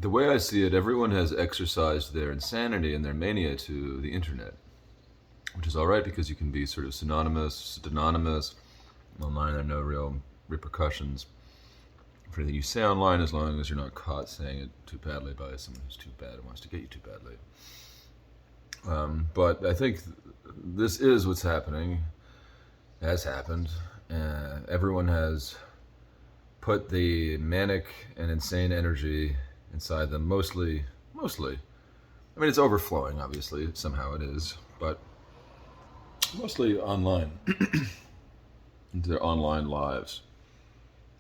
The way I see it, everyone has exercised their insanity and their mania to the internet, which is all right because you can be sort of synonymous, synonymous. Online, there are no real repercussions for anything you say online as long as you're not caught saying it too badly by someone who's too bad and wants to get you too badly. But I think this is what's happening, has happened. Everyone has put the manic and insane energy inside them, mostly. I mean, it's overflowing, obviously, somehow it is, but mostly online, into their online lives,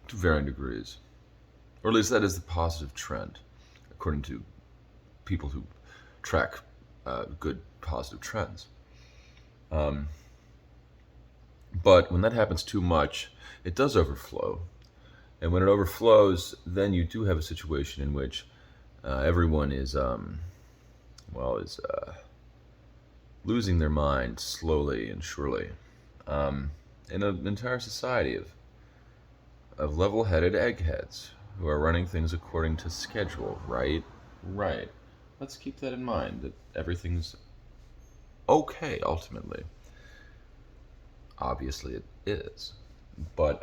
to varying degrees. Or at least that is the positive trend, according to people who track good positive trends. But when that happens too much, it does overflow. And when it overflows, then you do have a situation in which everyone is, losing their mind slowly and surely. In an entire society of level-headed eggheads who are running things according to schedule, right? Right. Let's keep that in mind, that everything's okay, ultimately. Obviously it is. But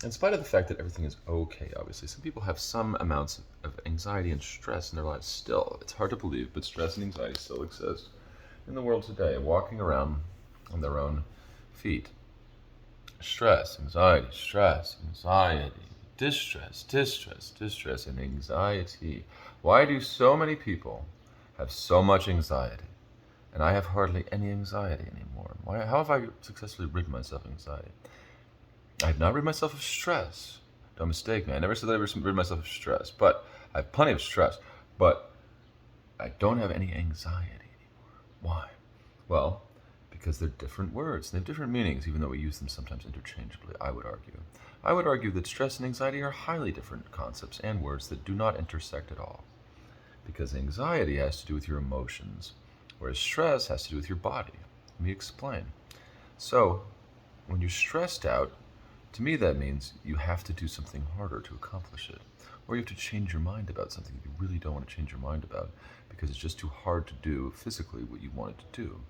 in spite of the fact that everything is okay, obviously, some people have some amounts of anxiety and stress in their lives still. It's hard to believe, but stress and anxiety still exist in the world today, walking around on their own feet. Stress, anxiety, distress, and anxiety. Why do so many people have so much anxiety? And I have hardly any anxiety anymore. How have I successfully rid myself of anxiety? I have not rid myself of stress. Don't mistake me. I never said that I rid myself of stress, but I have plenty of stress. But I don't have any anxiety anymore. Why? Well, because they're different words. They have different meanings, even though we use them sometimes interchangeably, I would argue. I would argue that stress and anxiety are highly different concepts and words that do not intersect at all. Because anxiety has to do with your emotions, whereas stress has to do with your body. Let me explain. So, when you're stressed out, to me that means you have to do something harder to accomplish it. Or you have to change your mind about something you really don't want to change your mind about because it's just too hard to do physically what you want it to do.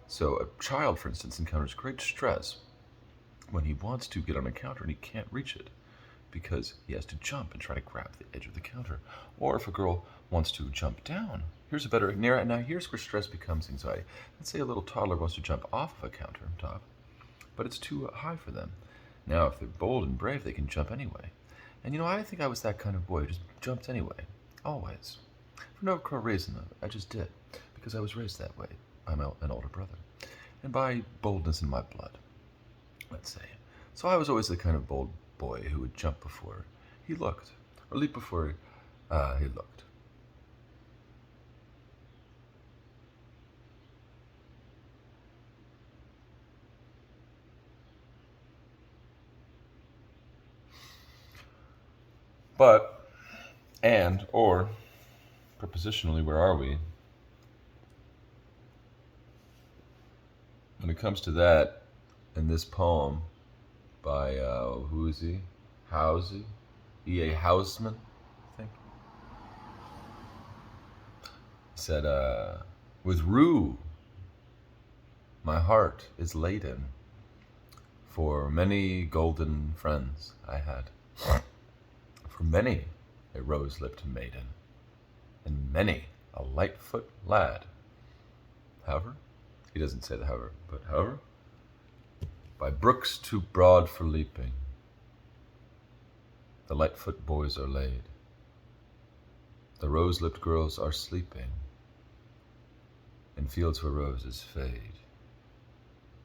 So a child, for instance, encounters great stress when he wants to get on a counter and he can't reach it because he has to jump and try to grab the edge of the counter. Or if a girl wants to jump down, here's where stress becomes anxiety. Let's say a little toddler wants to jump off of a counter top, but it's too high for them. Now, if they're bold and brave, they can jump anyway. And I think I was that kind of boy who just jumped anyway. Always. For no reason, I just did. Because I was raised that way by an older brother. And by boldness in my blood, let's say. So I was always the kind of bold boy who would jump before he looked. Or leap before he looked. But, or, prepositionally, where are we? When it comes to that, in this poem by, who is he? Housey? E.A. Houseman, I think. He said, with rue, my heart is laden, for many golden friends I had. For many a rose-lipped maiden, and many a light-foot lad. However, he doesn't say the however, but however, by brooks too broad for leaping, the light-foot boys are laid, the rose-lipped girls are sleeping, in fields where roses fade.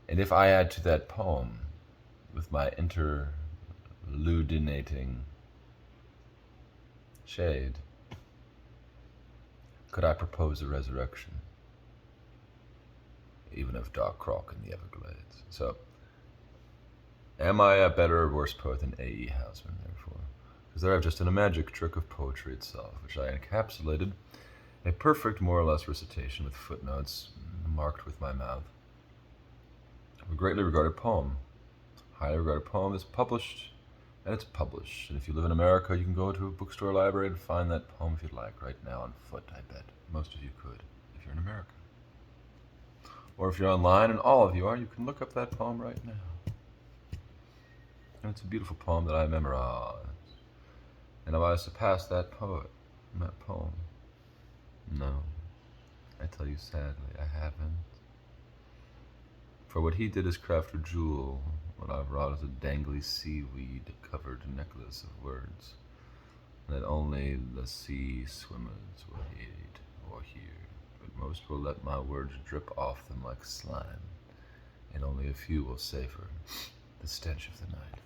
And if I add to that poem, with my interludinating shade, could I propose a resurrection, even of Doc Croc in the Everglades? So, am I a better or worse poet than A.E. Houseman, therefore? Because there I've just done a magic trick of poetry itself, which I encapsulated in a perfect, more or less, recitation with footnotes marked with my mouth. A greatly regarded poem, highly regarded poem, is published And it's published. And if you live in America, you can go to a bookstore or library and find that poem if you'd like right now on foot, I bet. Most of you could, if you're in America. Or if you're online, and all of you are, you can look up that poem right now. And it's a beautiful poem that I memorized. And have I surpassed that poet in that poem? No. I tell you sadly, I haven't. For what he did is craft a jewel, what I've wrought is a dangly seaweed-covered necklace of words that only the sea swimmers will heed or hear, but most will let my words drip off them like slime, and only a few will savor the stench of the night.